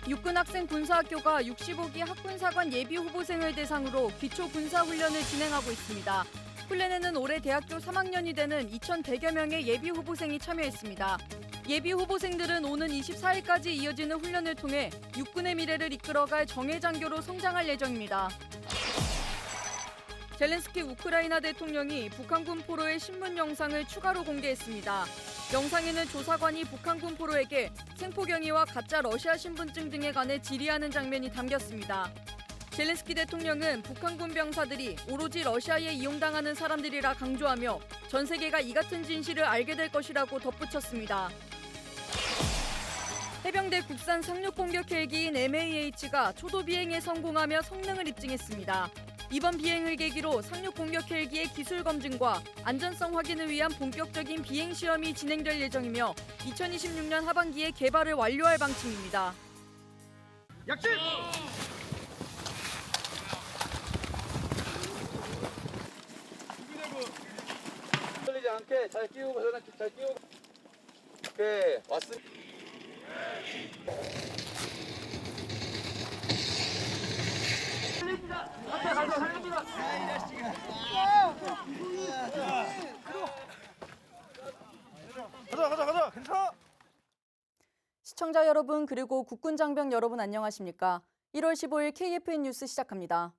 육군학생군사학교가 65기 학군사관 예비후보생을 대상으로 기초군사훈련을 진행하고 있습니다. 훈련에는 올해 대학교 3학년이 되는 2,100여 명의 예비후보생이 참여했습니다. 예비후보생들은 오는 24일까지 이어지는 훈련을 통해 육군의 미래를 이끌어갈 정예장교로 성장할 예정입니다. 젤렌스키 우크라이나 대통령이 북한군 포로의 신문 영상을 추가로 공개했습니다. 영상에는 조사관이 북한군 포로에게 생포경위와 가짜 러시아 신분증 등에 관해 질의하는 장면이 담겼습니다. 젤렌스키 대통령은 북한군 병사들이 오로지 러시아에 이용당하는 사람들이라 강조하며 전 세계가 이 같은 진실을 알게 될 것이라고 덧붙였습니다. 해병대 국산 상륙 공격 헬기인 MAH가 초도 비행에 성공하며 성능을 입증했습니다. 이번 비행을 계기로 상륙 공격 헬기의 기술 검증과 안전성 확인을 위한 본격적인 비행 시험이 진행될 예정이며 2026년 하반기에 개발을 완료할 방침입니다. 약진! 떨리지 않게 잘 끼우고 잘 끼우고. 오케이, 왔습니다. 가자, 괜찮아. 시청자 여러분 그리고 국군 장병 여러분 안녕하십니까? 1월 15일 KFN 뉴스 시작합니다.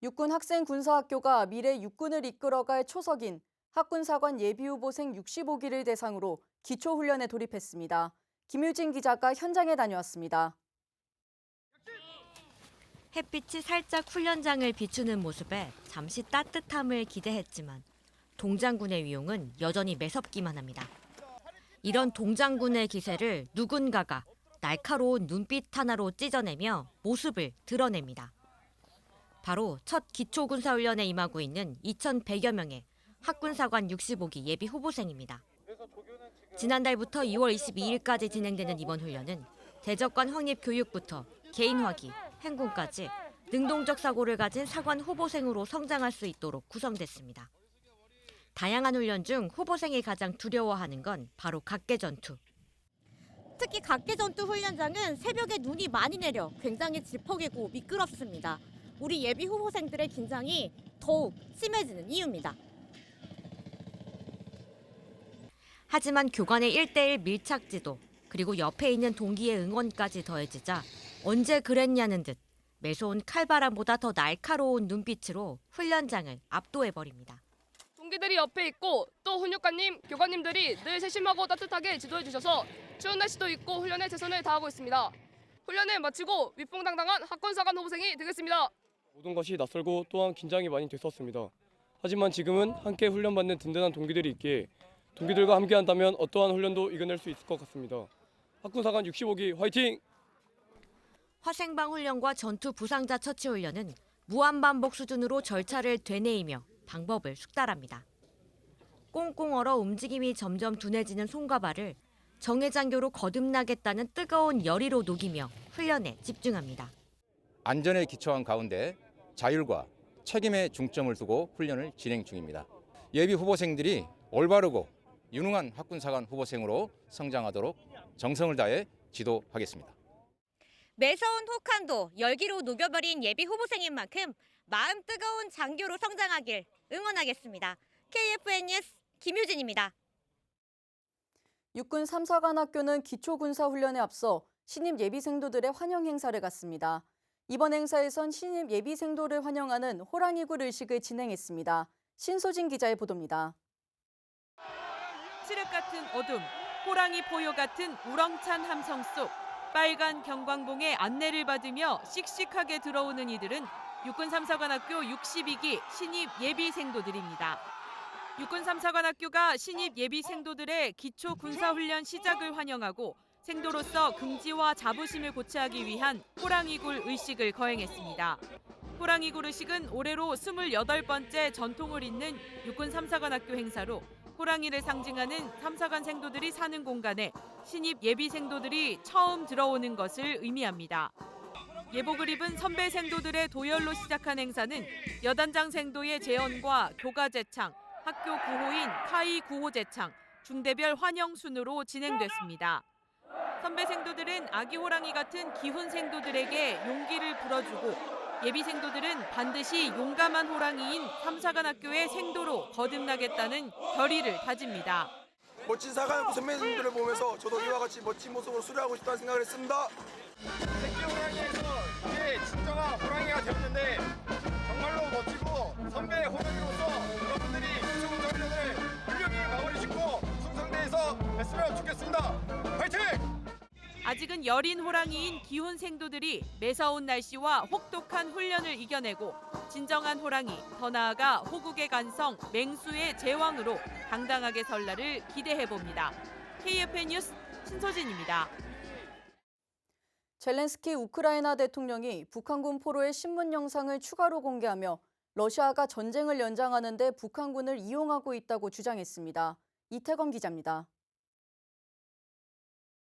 육군학생군사학교가 미래 육군을 이끌어갈 초석인 학군사관 예비후보생 65기를 대상으로 기초훈련에 돌입했습니다. 김유진 기자가 현장에 다녀왔습니다. 햇빛이 살짝 훈련장을 비추는 모습에 잠시 따뜻함을 기대했지만 동장군의 위용은 여전히 매섭기만 합니다. 이런 동장군의 기세를 누군가가 날카로운 눈빛 하나로 찢어내며 모습을 드러냅니다. 바로 첫 기초군사훈련에 임하고 있는 2,100여 명의 학군사관 65기 예비 후보생입니다. 지난달부터 2월 22일까지 진행되는 이번 훈련은 대적관 확립 교육부터 개인화기, 행군까지 능동적 사고를 가진 사관 후보생으로 성장할 수 있도록 구성됐습니다. 다양한 훈련 중 후보생이 가장 두려워하는 건 바로 각계전투. 특히 각계전투 훈련장은 새벽에 눈이 많이 내려 굉장히 질퍽이고 미끄럽습니다. 우리 예비 후보생들의 긴장이 더욱 심해지는 이유입니다. 하지만 교관의 1대1 밀착 지도, 그리고 옆에 있는 동기의 응원까지 더해지자 언제 그랬냐는 듯 매서운 칼바람보다 더 날카로운 눈빛으로 훈련장을 압도해버립니다. 동기들이 옆에 있고 또 훈육관님, 교관님들이 늘 세심하고 따뜻하게 지도해 주셔서 추운 날씨도 있고 훈련에 최선을 다하고 있습니다. 훈련을 마치고 위풍당당한 학군사관 후보생이 되겠습니다. 모든 것이 낯설고 또한 긴장이 많이 됐었습니다. 하지만 지금은 함께 훈련받는 든든한 동기들이 있기에 동기들과 함께한다면 어떠한 훈련도 이겨낼 수 있을 것 같습니다. 학군사관 65기 화이팅! 화생방 훈련과 전투 부상자 처치 훈련은 무한반복 수준으로 절차를 되뇌이며 방법을 숙달합니다. 꽁꽁 얼어 움직임이 점점 둔해지는 손과 발을 정예장교로 거듭나겠다는 뜨거운 열의로 녹이며 훈련에 집중합니다. 안전에 기초한 가운데 자율과 책임에 중점을 두고 훈련을 진행 중입니다. 예비 후보생들이 올바르고 유능한 학군사관 후보생으로 성장하도록 정성을 다해 지도하겠습니다. 매서운 혹한도 열기로 녹여버린 예비 후보생인 만큼 마음 뜨거운 장교로 성장하길 응원하겠습니다. KFN 뉴스 김유진입니다. 육군 3사관학교는 기초군사훈련에 앞서 신입 예비생도들의 환영 행사를 갖습니다. 이번 행사에선 신입 예비생도를 환영하는 호랑이굴 의식을 진행했습니다. 신소진 기자의 보도입니다. 칠흑 같은 어둠, 호랑이 포효 같은 우렁찬 함성 속 빨간 경광봉의 안내를 받으며 씩씩하게 들어오는 이들은 육군 3사관학교 62기 신입 예비생도들입니다. 육군 3사관학교가 신입 예비생도들의 기초 군사훈련 시작을 환영하고 생도로서 긍지와 자부심을 고취하기 위한 호랑이굴 의식을 거행했습니다. 호랑이굴 의식은 올해로 28번째 전통을 잇는 육군 3사관학교 행사로 호랑이를 상징하는 3사관 생도들이 사는 공간에 신입 예비생도들이 처음 들어오는 것을 의미합니다. 예복을 입은 선배 생도들의 도열로 시작한 행사는 여단장 생도의 재언과 교가 제창, 학교 구호인 카이 구호 제창, 중대별 환영 순으로 진행됐습니다. 선배 생도들은 아기 호랑이 같은 기훈 생도들에게 용기를 불어주고 예비 생도들은 반드시 용감한 호랑이인 삼사관학교의 생도로 거듭나겠다는 결의를 다집니다. 멋진 사관학교 선배님들을 보면서 저도 이와 같이 멋진 모습으로 수료하고 싶다는 생각을 했습니다. 새끼 호랑이에서 이게 진정한 호랑이가 되었는데 정말로 멋지고 선배 호랑이로서 여러분들이 이승훈 훈련을 훌륭히 마무리 짓고 충성대에서 뵀으면 좋겠습니다. 파이팅! 아직은 여린 호랑이인 기훈 생도들이 매서운 날씨와 혹독한 훈련을 이겨내고 진정한 호랑이, 더 나아가 호국의 간성, 맹수의 제왕으로 당당하게 설 날을 기대해봅니다. KFN 뉴스 신소진입니다. 젤렌스키 우크라이나 대통령이 북한군 포로의 신문 영상을 추가로 공개하며 러시아가 전쟁을 연장하는 데 북한군을 이용하고 있다고 주장했습니다. 이태건 기자입니다.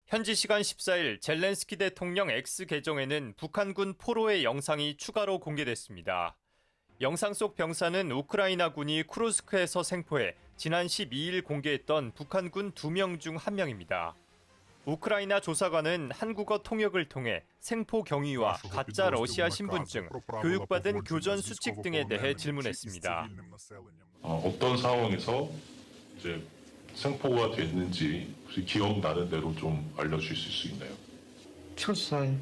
현지 시간 14일 젤렌스키 대통령 X 계정에는 북한군 포로의 영상이 추가로 공개됐습니다. 영상 속 병사는 우크라이나군이 쿠르스크에서 생포해 지난 12일 공개했던 북한군 2명 중 1명입니다. 우크라이나 조사관은 한국어 통역을 통해 생포 경위와 가짜 러시아 신분증, 교육받은 교전 수칙 등에 대해 질문했습니다. 어떤 상황에서 이제 생포가 됐는지 혹시 기억나는 대로 좀 알려주실 수 있나요? 출산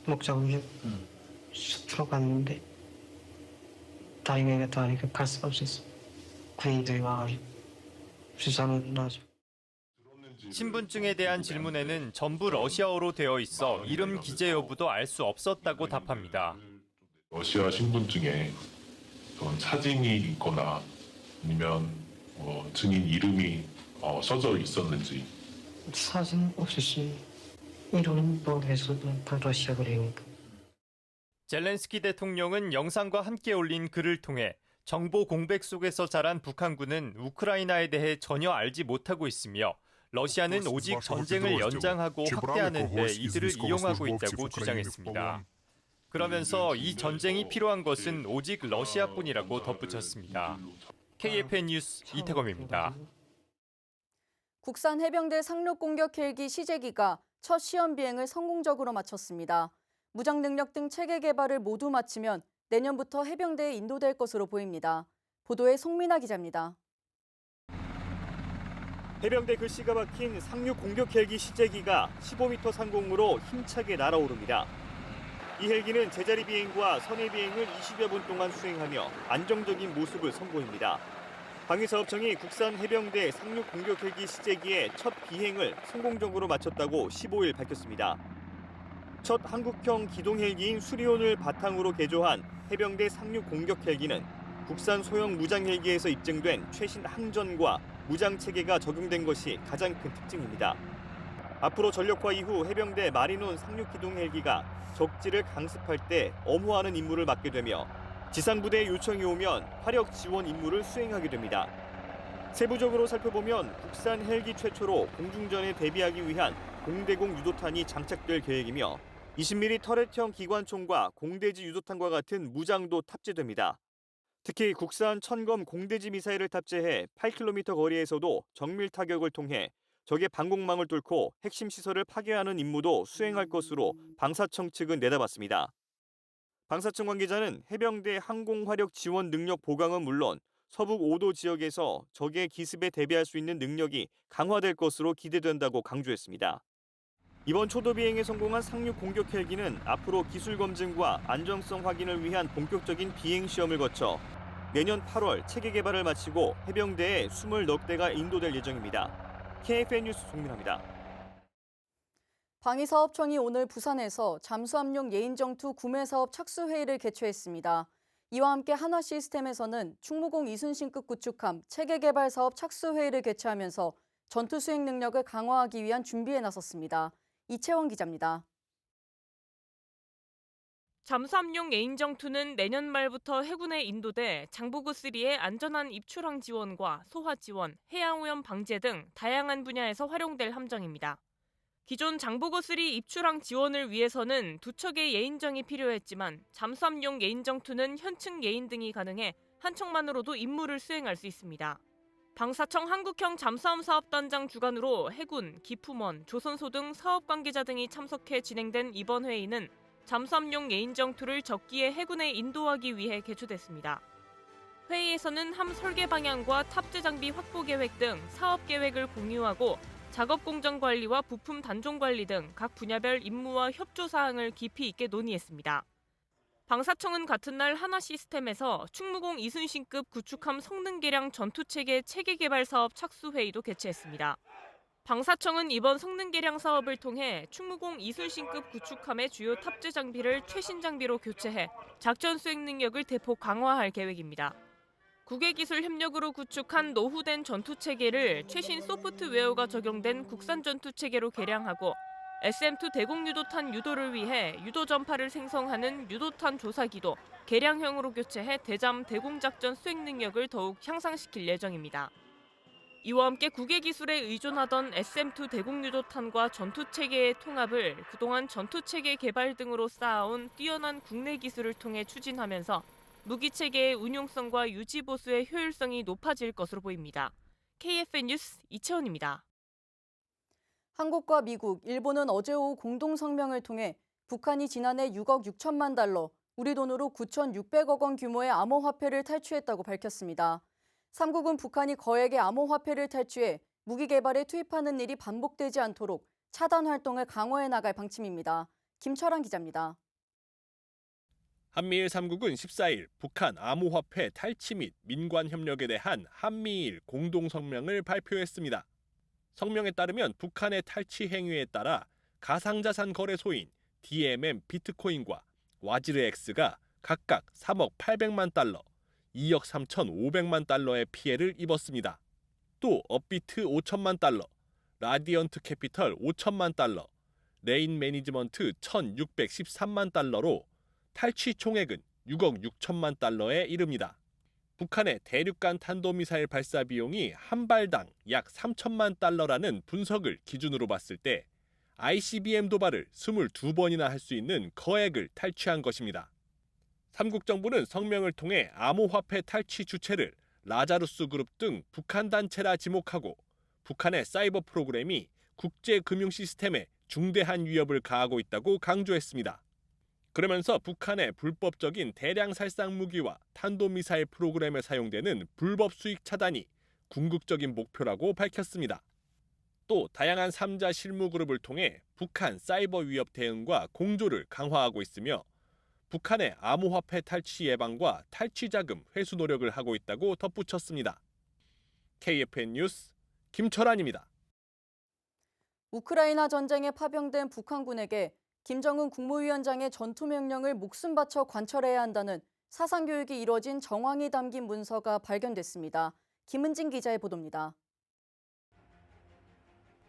목적으로 들어갔는데 다행히도 갈 수가 없었어. 군인들이 와가지고 주사는 나죠. 신분증에 대한 질문에는 전부 러시아어로 되어 있어 이름 기재 여부도 알 수 없었다고 답합니다. 러시아 신분증에 어떤 사진이 있거나 아니면 증인 이름이 써져 있었는지. 사진 없이 이름도 해서 다 러시아 그래니까. 젤렌스키 대통령은 영상과 함께 올린 글을 통해 정보 공백 속에서 자란 북한군은 우크라이나에 대해 전혀 알지 못하고 있으며 러시아는 오직 전쟁을 연장하고 확대하는 데 이들을 이용하고 있다고 주장했습니다. 그러면서 이 전쟁이 필요한 것은 오직 러시아뿐이라고 덧붙였습니다. KFN 뉴스 이태검입니다. 국산 해병대 상륙 공격 헬기 시제기가 첫 시험 비행을 성공적으로 마쳤습니다. 무장 능력 등 체계 개발을 모두 마치면 내년부터 해병대에 인도될 것으로 보입니다. 보도에 송민아 기자입니다. 해병대 글씨가 박힌 상륙 공격 헬기 시제기가 15m 상공으로 힘차게 날아오릅니다. 이 헬기는 제자리 비행과 선의 비행을 20여 분 동안 수행하며 안정적인 모습을 선보입니다. 방위사업청이 국산 해병대 상륙 공격 헬기 시제기의 첫 비행을 성공적으로 마쳤다고 15일 밝혔습니다. 첫 한국형 기동 헬기인 수리온을 바탕으로 개조한 해병대 상륙 공격 헬기는 국산 소형 무장 헬기에서 입증된 최신 항전과 무장 체계가 적용된 것이 가장 큰 특징입니다. 앞으로 전력화 이후 해병대 마린온 상륙 기동 헬기가 적지를 강습할 때 엄호하는 임무를 맡게 되며 지상부대의 요청이 오면 화력 지원 임무를 수행하게 됩니다. 세부적으로 살펴보면 국산 헬기 최초로 공중전에 대비하기 위한 공대공 유도탄이 장착될 계획이며 20mm 터렛형 기관총과 공대지 유도탄과 같은 무장도 탑재됩니다. 특히 국산 천검 공대지 미사일을 탑재해 8km 거리에서도 정밀 타격을 통해 적의 방공망을 뚫고 핵심 시설을 파괴하는 임무도 수행할 것으로 방사청 측은 내다봤습니다. 방사청 관계자는 해병대 항공화력 지원 능력 보강은 물론 서북 5도 지역에서 적의 기습에 대비할 수 있는 능력이 강화될 것으로 기대된다고 강조했습니다. 이번 초도 비행에 성공한 상륙 공격 헬기는 앞으로 기술 검증과 안정성 확인을 위한 본격적인 비행 시험을 거쳐 내년 8월 체계 개발을 마치고 해병대에 20넉 대가 인도될 예정입니다. KFN 뉴스 송민아입니다. 방위사업청이 오늘 부산에서 잠수함용 예인정투 구매 사업 착수 회의를 개최했습니다. 이와 함께 한화시스템에서는 충무공 이순신급 구축함 체계 개발 사업 착수 회의를 개최하면서 전투 수행 능력을 강화하기 위한 준비에 나섰습니다. 이채원 기자입니다. 잠수함용 예인정2는 내년 말부터 해군에 인도돼 장보고3의 안전한 입출항 지원과 소화 지원, 해양오염 방제 등 다양한 분야에서 활용될 함정입니다. 기존 장보고3 입출항 지원을 위해서는 두 척의 예인정이 필요했지만 잠수함용 예인정2는 현측 예인 등이 가능해 한 척만으로도 임무를 수행할 수 있습니다. 방사청 한국형 잠수함 사업단장 주관으로 해군, 기품원, 조선소 등 사업 관계자 등이 참석해 진행된 이번 회의는 잠수함용 예인정투를 적기에 해군에 인도하기 위해 개최됐습니다. 회의에서는 함 설계 방향과 탑재 장비 확보 계획 등 사업 계획을 공유하고 작업 공정 관리와 부품 단종 관리 등 각 분야별 임무와 협조 사항을 깊이 있게 논의했습니다. 방사청은 같은 날 하나시스템에서 충무공 이순신급 구축함 성능 개량 전투체계 체계 개발 사업 착수 회의도 개최했습니다. 방사청은 이번 성능 개량 사업을 통해 충무공 이순신급 구축함의 주요 탑재 장비를 최신 장비로 교체해 작전 수행 능력을 대폭 강화할 계획입니다. 국외기술 협력으로 구축한 노후된 전투체계를 최신 소프트웨어가 적용된 국산 전투체계로 개량하고 SM2 대공 유도탄 유도를 위해 유도 전파를 생성하는 유도탄 조사기도 개량형으로 교체해 대잠 대공작전 수행 능력을 더욱 향상시킬 예정입니다. 이와 함께 국외기술에 의존하던 SM2 대공 유도탄과 전투체계의 통합을 그동안 전투체계 개발 등으로 쌓아온 뛰어난 국내 기술을 통해 추진하면서 무기체계의 운용성과 유지보수의 효율성이 높아질 것으로 보입니다. KFN 뉴스 이채원입니다. 한국과 미국, 일본은 어제 오후 공동 성명을 통해 북한이 지난해 6억 6천만 달러, 우리 돈으로 9,600억 원 규모의 암호화폐를 탈취했다고 밝혔습니다. 3국은 북한이 거액의 암호화폐를 탈취해 무기 개발에 투입하는 일이 반복되지 않도록 차단 활동을 강화해 나갈 방침입니다. 김철환 기자입니다. 한미일 3국은 14일 북한 암호화폐 탈취 및 민관 협력에 대한 한미일 공동성명을 발표했습니다. 성명에 따르면 북한의 탈취 행위에 따라 가상자산 거래소인 DMM 비트코인과 와지르엑스가 각각 3억 800만 달러, 2억 3,500만 달러의 피해를 입었습니다. 또 업비트 5천만 달러, 라디언트 캐피털 5천만 달러, 레인 매니지먼트 1,613만 달러로 탈취 총액은 6억 6천만 달러에 이릅니다. 북한의 대륙간 탄도미사일 발사 비용이 한 발당 약 3천만 달러라는 분석을 기준으로 봤을 때 ICBM 도발을 22번이나 할 수 있는 거액을 탈취한 것입니다. 3국 정부는 성명을 통해 암호화폐 탈취 주체를 라자루스 그룹 등 북한 단체라 지목하고 북한의 사이버 프로그램이 국제 금융 시스템에 중대한 위협을 가하고 있다고 강조했습니다. 그러면서 북한의 불법적인 대량 살상 무기와 탄도미사일 프로그램에 사용되는 불법 수익 차단이 궁극적인 목표라고 밝혔습니다. 또 다양한 3자 실무 그룹을 통해 북한 사이버 위협 대응과 공조를 강화하고 있으며 북한의 암호화폐 탈취 예방과 탈취 자금 회수 노력을 하고 있다고 덧붙였습니다. KFN 뉴스 김철환입니다. 우크라이나 전쟁에 파병된 북한군에게 김정은 국무위원장의 전투명령을 목숨 바쳐 관철해야 한다는 사상교육이 이뤄진 정황이 담긴 문서가 발견됐습니다. 김은진 기자의 보도입니다.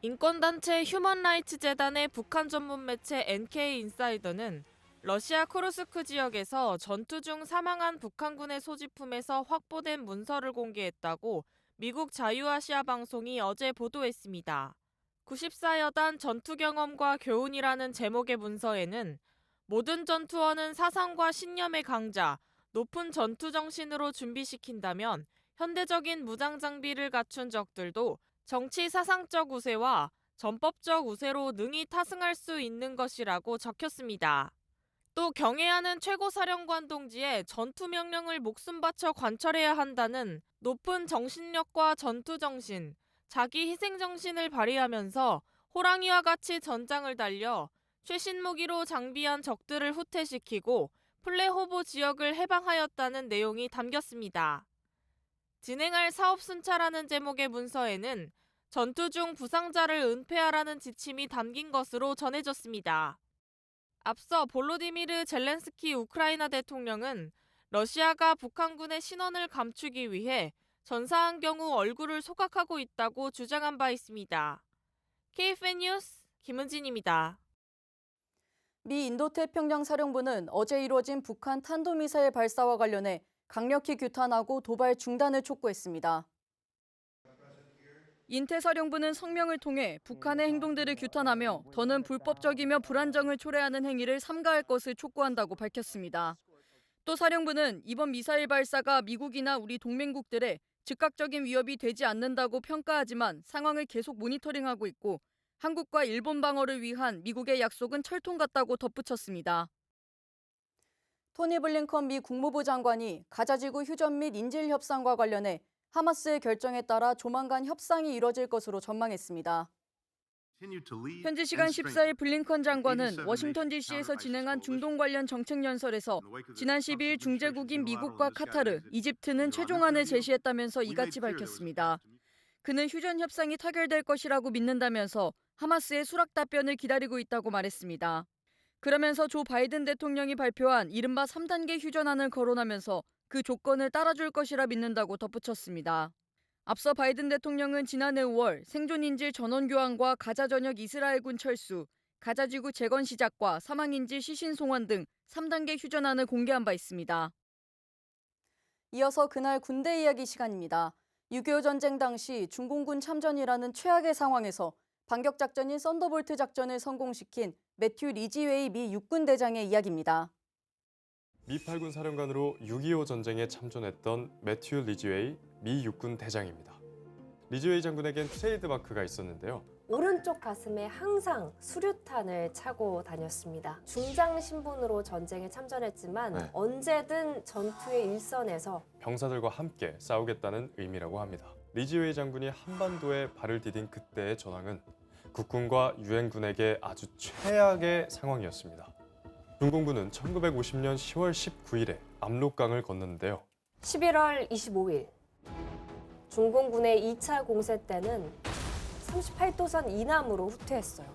인권단체 휴먼라이츠 재단의 북한 전문 매체 NK인사이더는 러시아 쿠르스크 지역에서 전투 중 사망한 북한군의 소지품에서 확보된 문서를 공개했다고 미국 자유아시아 방송이 어제 보도했습니다. 94여단 전투 경험과 교훈이라는 제목의 문서에는 모든 전투원은 사상과 신념의 강자, 높은 전투 정신으로 준비시킨다면 현대적인 무장 장비를 갖춘 적들도 정치 사상적 우세와 전법적 우세로 능히 타승할 수 있는 것이라고 적혔습니다. 또 경애하는 최고사령관 동지의 전투 명령을 목숨 바쳐 관철해야 한다는 높은 정신력과 전투 정신, 자기 희생 정신을 발휘하면서 호랑이와 같이 전장을 달려 최신 무기로 장비한 적들을 후퇴시키고 플레호보 지역을 해방하였다는 내용이 담겼습니다. 진행할 사업 순찰하는 제목의 문서에는 전투 중 부상자를 은폐하라는 지침이 담긴 것으로 전해졌습니다. 앞서 볼로디미르 젤렌스키 우크라이나 대통령은 러시아가 북한군의 신원을 감추기 위해 전사한 경우 얼굴을 소각하고 있다고 주장한 바 있습니다. KFN 뉴스 김은진입니다. 미 인도태평양 사령부는 어제 이루어진 북한 탄도미사일 발사와 관련해 강력히 규탄하고 도발 중단을 촉구했습니다. 인태사령부는 성명을 통해 북한의 행동들을 규탄하며 더는 불법적이며 불안정을 초래하는 행위를 삼가할 것을 촉구한다고 밝혔습니다. 또 사령부는 이번 미사일 발사가 미국이나 우리 동맹국들의 즉각적인 위협이 되지 않는다고 평가하지만 상황을 계속 모니터링하고 있고 한국과 일본 방어를 위한 미국의 약속은 철통 같다고 덧붙였습니다. 토니 블링컨 미 국무부 장관이 가자지구 휴전 및 인질 협상과 관련해 하마스의 결정에 따라 조만간 협상이 이뤄질 것으로 전망했습니다. 현지 시간 14일 블링컨 장관은 워싱턴 DC에서 진행한 중동 관련 정책 연설에서 지난 12일 중재국인 미국과 카타르, 이집트는 최종안을 제시했다면서 이같이 밝혔습니다. 그는 휴전 협상이 타결될 것이라고 믿는다면서 하마스의 수락 답변을 기다리고 있다고 말했습니다. 그러면서 조 바이든 대통령이 발표한 이른바 3단계 휴전안을 거론하면서 그 조건을 따라줄 것이라 믿는다고 덧붙였습니다. 앞서 바이든 대통령은 지난해 5월 생존인질 전원 교환과 가자 전역 이스라엘군 철수, 가자지구 재건 시작과 사망인질 시신 송환 등 3단계 휴전안을 공개한 바 있습니다. 이어서 그날 군대 이야기 시간입니다. 6.25 전쟁 당시 중공군 참전이라는 최악의 상황에서 반격 작전인 썬더볼트 작전을 성공시킨 매튜 리지웨이 미 육군 대장의 이야기입니다. 미 8군 사령관으로 6.25 전쟁에 참전했던 매튜 리지웨이 미 육군 대장입니다. 리지웨이 장군에겐 트레이드마크가 있었는데요. 오른쪽 가슴에 항상 수류탄을 차고 다녔습니다. 중장 신분으로 전쟁에 참전했지만 언제든 전투의 일선에서 병사들과 함께 싸우겠다는 의미라고 합니다. 리지웨이 장군이 한반도에 발을 디딘 그때의 전황은 국군과 유엔군에게 아주 최악의 상황이었습니다. 중공군은 1950년 10월 19일에 압록강을 건넜는데요. 11월 25일 중공군의 2차 공세 때는 38도선 이남으로 후퇴했어요.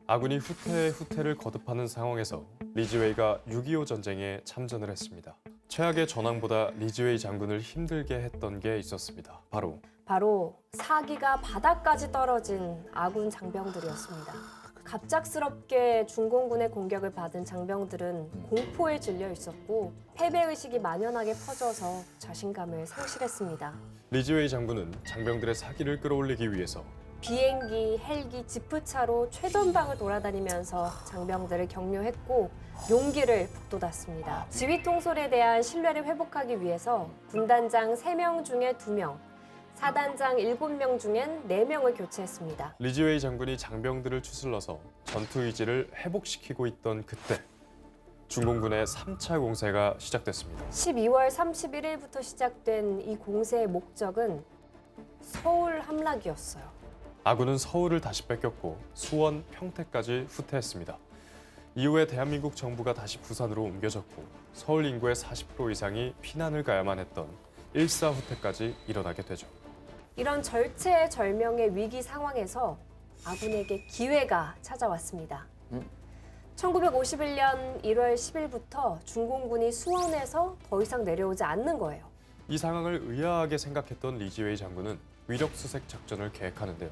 아군이 후퇴의 후퇴를 거듭하는 상황에서 리지웨이가 6.25 전쟁에 참전을 했습니다. 최악의 전황보다 리지웨이 장군을 힘들게 했던 게 있었습니다. 바로 사기가 바닥까지 떨어진 아군 장병들이었습니다. 갑작스럽게 중공군의 공격을 받은 장병들은 공포에 질려 있었고 패배의식이 만연하게 퍼져서 자신감을 상실했습니다. 리지웨이 장군은 장병들의 사기를 끌어올리기 위해서 비행기, 헬기, 지프차로 최전방을 돌아다니면서 장병들을 격려했고 용기를 북돋았습니다. 지휘 통솔에 대한 신뢰를 회복하기 위해서 군단장 3명 중에 2명, 사단장 7명 중엔 4명을 교체했습니다. 리지웨이 장군이 장병들을 추슬러서 전투 의지를 회복시키고 있던 그때 중공군의 3차 공세가 시작됐습니다. 12월 31일부터 시작된 이 공세의 목적은 서울 함락이었어요. 아군은 서울을 다시 뺏겼고 수원, 평택까지 후퇴했습니다. 이후에 대한민국 정부가 다시 부산으로 옮겨졌고 서울 인구의 40% 이상이 피난을 가야만 했던 일사후퇴까지 일어나게 되죠. 이런 절체절명의 위기 상황에서 아군에게 기회가 찾아왔습니다. 1951년 1월 10일부터 중공군이 수원에서 더 이상 내려오지 않는 거예요. 이 상황을 의아하게 생각했던 리지웨이 장군은 위력수색 작전을 계획하는데요.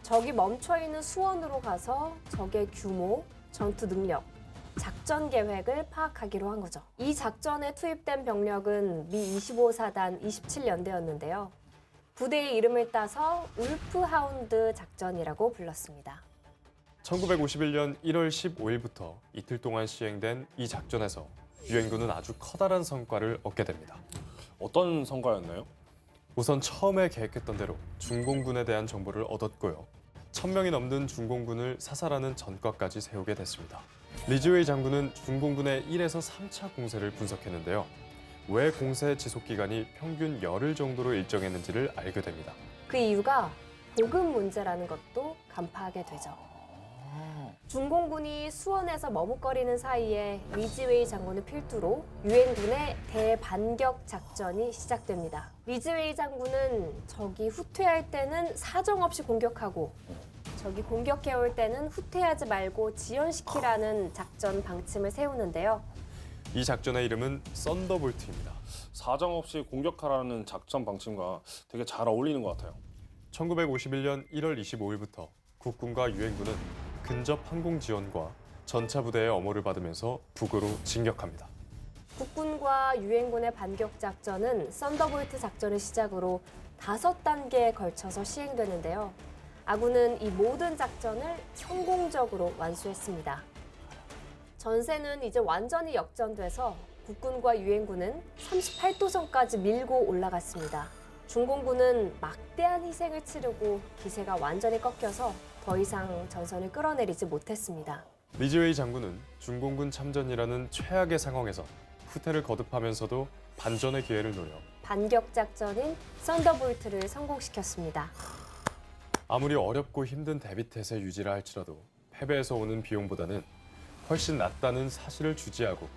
적이 멈춰있는 수원으로 가서 적의 규모, 전투 능력, 작전 계획을 파악하기로 한 거죠. 이 작전에 투입된 병력은 미 25사단 27연대였는데요. 부대의 이름을 따서 울프하운드 작전이라고 불렀습니다. 1951년 1월 15일부터 이틀 동안 시행된 이 작전에서 유엔군은 아주 커다란 성과를 얻게 됩니다. 어떤 성과였나요? 우선 처음에 계획했던 대로 중공군에 대한 정보를 얻었고요. 1000명이 넘는 중공군을 사살하는 전과까지 세우게 됐습니다. 리지웨이 장군은 중공군의 1에서 3차 공세를 분석했는데요. 왜 공세 지속 기간이 평균 열흘 정도로 일정했는지를 알게 됩니다. 그 이유가 보급 문제라는 것도 간파하게 되죠. 중공군이 수원에서 머뭇거리는 사이에 리지웨이 장군을 필두로 유엔군의 대반격 작전이 시작됩니다. 리지웨이 장군은 적이 후퇴할 때는 사정없이 공격하고 적이 공격해올 때는 후퇴하지 말고 지연시키라는 작전 방침을 세우는데요. 이 작전의 이름은 썬더볼트입니다. 사정없이 공격하라는 작전 방침과 되게 잘 어울리는 것 같아요. 1951년 1월 25일부터 국군과 유엔군은 근접 항공 지원과 전차 부대의 엄호를 받으면서 북으로 진격합니다. 국군과 유엔군의 반격 작전은 썬더볼트 작전을 시작으로 5단계에 걸쳐서 시행되는데요. 아군은 이 모든 작전을 성공적으로 완수했습니다. 전세는 이제 완전히 역전돼서 국군과 유엔군은 38도선까지 밀고 올라갔습니다. 중공군은 막대한 희생을 치르고 기세가 완전히 꺾여서 더 이상 전선을 끌어내리지 못했습니다. 리즈웨이 장군은 중공군 참전이라는 최악의 상황에서 후퇴를 거듭하면서도 반전의 기회를 노려 반격 작전인 썬더볼트를 성공시켰습니다. 아무리 어렵고 힘든 데비텟의 유지라 할지라도 패배에서 오는 비용보다는 훨씬 낫다는 사실을 주지하고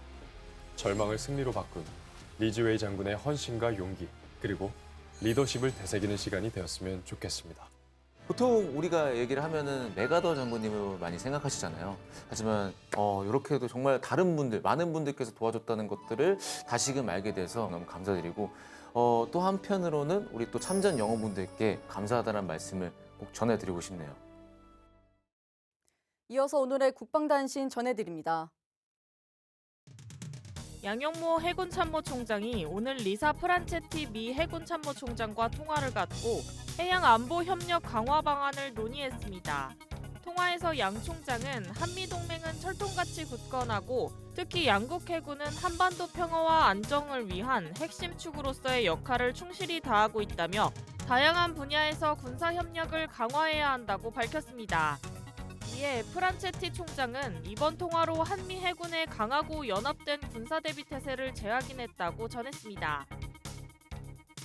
절망을 승리로 바꾼 리즈웨이 장군의 헌신과 용기 그리고 리더십을 되새기는 시간이 되었으면 좋겠습니다. 보통 우리가 얘기를 하면은 메가더 장군님을 많이 생각하시잖아요. 하지만 이렇게도 정말 다른 분들, 많은 분들께서 도와줬다는 것들을 다시금 알게 돼서 너무 감사드리고 또 한편으로는 우리 또 참전 영웅분들께 감사하다는 말씀을 꼭 전해드리고 싶네요. 이어서 오늘의 국방단신 전해드립니다. 양영모 해군참모총장이 오늘 리사 프란체티 미 해군참모총장과 통화를 갖고 해양안보협력 강화 방안을 논의했습니다. 통화에서 양 총장은 한미동맹은 철통같이 굳건하고 특히 양국 해군은 한반도 평화와 안정을 위한 핵심 축으로서의 역할을 충실히 다하고 있다며 다양한 분야에서 군사협력을 강화해야 한다고 밝혔습니다. 이에 프란체티 총장은 이번 통화로 한미 해군의 강하고 연합된 군사대비 태세를 재확인했다고 전했습니다.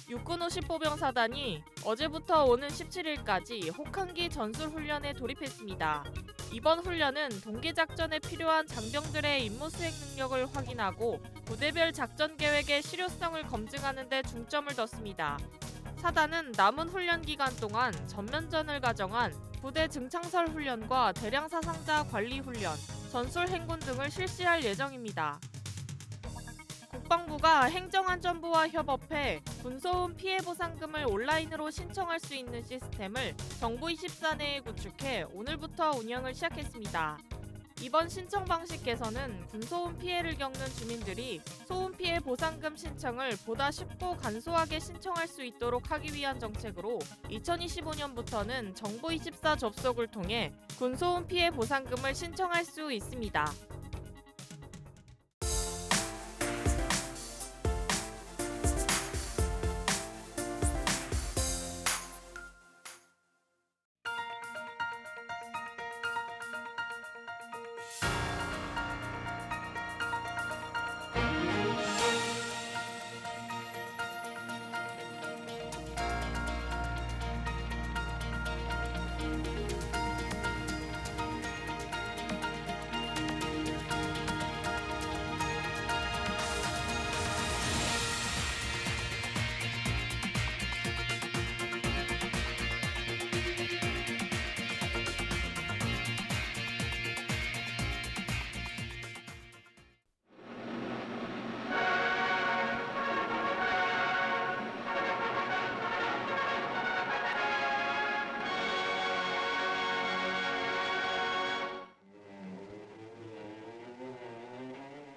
육군 50보병사단이 어제부터 오는 17일까지 혹한기 전술훈련에 돌입했습니다. 이번 훈련은 동계작전에 필요한 장병들의 임무 수행 능력을 확인하고 부대별 작전 계획의 실효성을 검증하는 데 중점을 뒀습니다. 사단은 남은 훈련 기간 동안 전면전을 가정한 부대 증창설 훈련과 대량 사상자 관리 훈련, 전술 행군 등을 실시할 예정입니다. 국방부가 행정안전부와 협업해 군소음 피해 보상금을 온라인으로 신청할 수 있는 시스템을 정부24 내에 구축해 오늘부터 운영을 시작했습니다. 이번 신청 방식 개선은 군소음 피해를 겪는 주민들이 소음 피해 보상금 신청을 보다 쉽고 간소하게 신청할 수 있도록 하기 위한 정책으로 2025년부터는 정부24 접속을 통해 군소음 피해 보상금을 신청할 수 있습니다.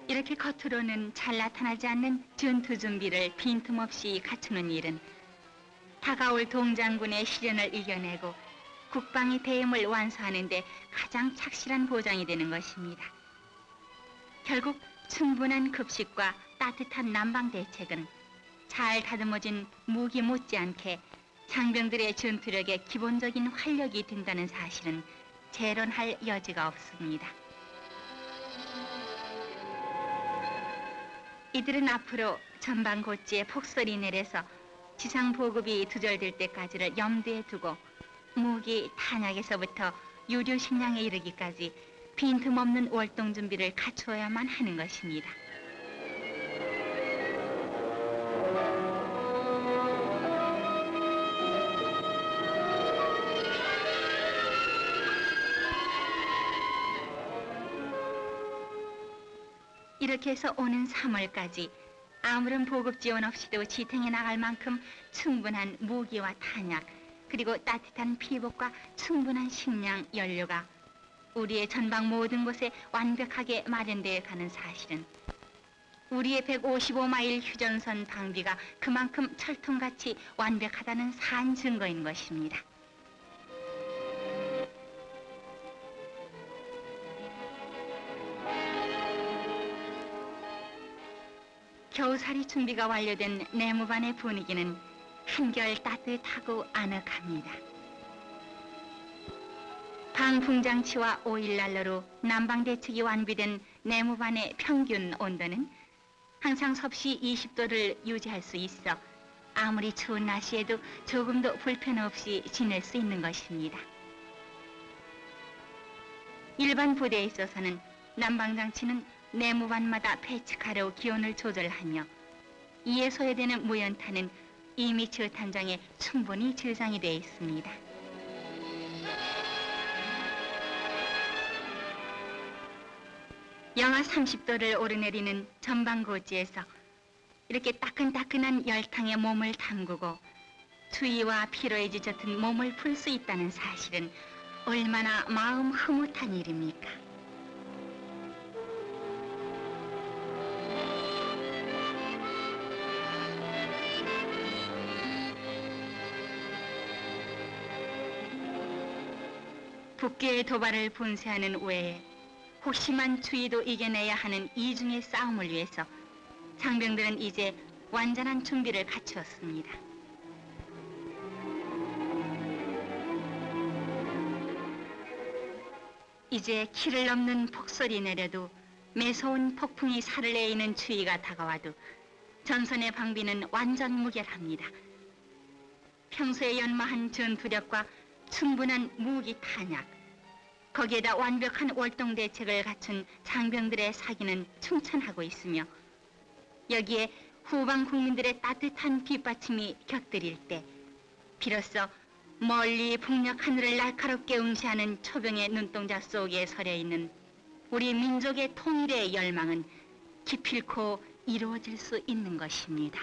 이렇게 겉으로는 잘 나타나지 않는 전투 준비를 빈틈없이 갖추는 일은 다가올 동장군의 시련을 이겨내고 국방의 대임을 완수하는 데 가장 착실한 보장이 되는 것입니다. 결국 충분한 급식과 따뜻한 난방 대책은 잘 다듬어진 무기 못지않게 장병들의 전투력의 기본적인 활력이 된다는 사실은 재론할 여지가 없습니다. 이들은 앞으로 전방고지에 폭설이 내려서 지상 보급이 두절될 때까지를 염두에 두고 무기, 탄약에서부터 유류 식량에 이르기까지 빈틈없는 월동 준비를 갖추어야만 하는 것입니다. 이렇게 해서 오는 3월까지 아무런 보급 지원 없이도 지탱해 나갈 만큼 충분한 무기와 탄약, 그리고 따뜻한 피복과 충분한 식량, 연료가 우리의 전방 모든 곳에 완벽하게 마련되어 가는 사실은 우리의 155마일 휴전선 방비가 그만큼 철통같이 완벽하다는 산 증거인 것입니다. 겨우살이 준비가 완료된 내무반의 분위기는 한결 따뜻하고 아늑합니다. 방풍장치와 오일난로로 난방대책이 완비된 내무반의 평균 온도는 항상 섭씨 20도를 유지할 수 있어 아무리 추운 날씨에도 조금도 불편 없이 지낼 수 있는 것입니다. 일반 부대에 있어서는 난방장치는 내무반마다 배치가로 기온을 조절하며 이에 소요되는 무연탄은 이미 저탄장에 충분히 저장이 되어 있습니다. 영하 30도를 오르내리는 전방고지에서 이렇게 따끈따끈한 열탕에 몸을 담그고 추위와 피로에 지쳤던 몸을 풀 수 있다는 사실은 얼마나 마음 흐뭇한 일입니까? 북괴의 도발을 분쇄하는 외에 혹심한 추위도 이겨내야 하는 이중의 싸움을 위해서 장병들은 이제 완전한 준비를 갖추었습니다. 이제 키를 넘는 폭설이 내려도 매서운 폭풍이 살을 내이는 추위가 다가와도 전선의 방비는 완전 무결합니다. 평소에 연마한 전투력과 충분한 무기 탄약, 거기에다 완벽한 월동 대책을 갖춘 장병들의 사기는 충천하고 있으며 여기에 후방 국민들의 따뜻한 뒷받침이 곁들일 때 비로소 멀리 북녘 하늘을 날카롭게 응시하는 초병의 눈동자 속에 서려 있는 우리 민족의 통일의 열망은 기필코 이루어질 수 있는 것입니다.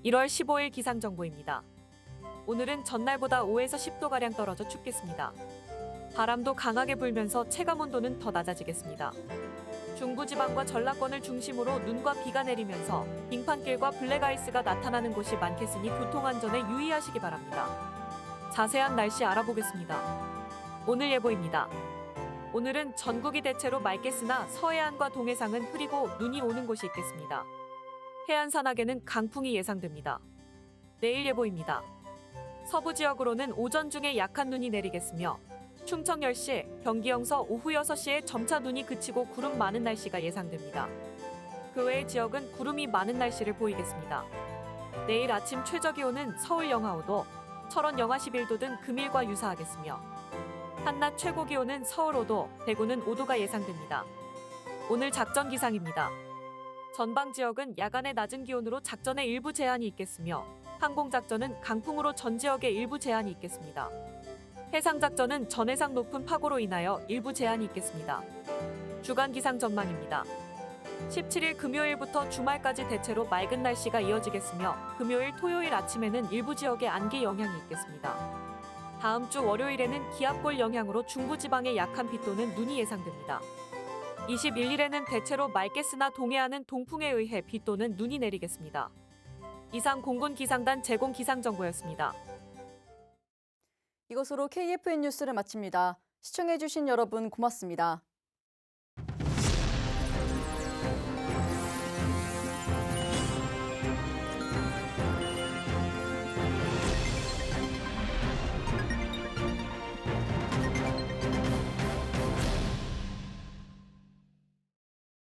(1월 15일) 기상정보입니다. 오늘은 전날보다 5에서 10도가량 떨어져 춥겠습니다. 바람도 강하게 불면서 체감온도는 더 낮아지겠습니다. 중부지방과 전라권을 중심으로 눈과 비가 내리면서 빙판길과 블랙아이스가 나타나는 곳이 많겠으니 교통안전에 유의하시기 바랍니다. 자세한 날씨 알아보겠습니다. 오늘 예보입니다. 오늘은 전국이 대체로 맑겠으나 서해안과 동해상은 흐리고 눈이 오는 곳이 있겠습니다. 해안 산악에는 강풍이 예상됩니다. 내일 예보입니다. 서부 지역으로는 오전 중에 약한 눈이 내리겠으며 충청 10시, 경기 영서 오후 6시에 점차 눈이 그치고 구름 많은 날씨가 예상됩니다. 그 외의 지역은 구름이 많은 날씨를 보이겠습니다. 내일 아침 최저기온은 서울 영하 5도, 철원 영하 11도 등 금일과 유사하겠으며 한낮 최고기온은 서울 5도, 대구는 5도가 예상됩니다. 오늘 작전 기상입니다. 전방 지역은 야간의 낮은 기온으로 작전에 일부 제한이 있겠으며 항공작전은 강풍으로 전 지역에 일부 제한이 있겠습니다. 해상작전은 전해상 높은 파고로 인하여 일부 제한이 있겠습니다. 주간 기상 전망입니다. 17일 금요일부터 주말까지 대체로 맑은 날씨가 이어지겠으며 금요일, 토요일 아침에는 일부 지역에 안개 영향이 있겠습니다. 다음 주 월요일에는 기압골 영향으로 중부지방에 약한 비 또는 눈이 예상됩니다. 21일에는 대체로 맑겠으나 동해안은 동풍에 의해 비 또는 눈이 내리겠습니다. 이상 공군기상단 제공 기상정보였습니다. 이것으로 KFN 뉴스를 마칩니다. 시청해주신 여러분 고맙습니다.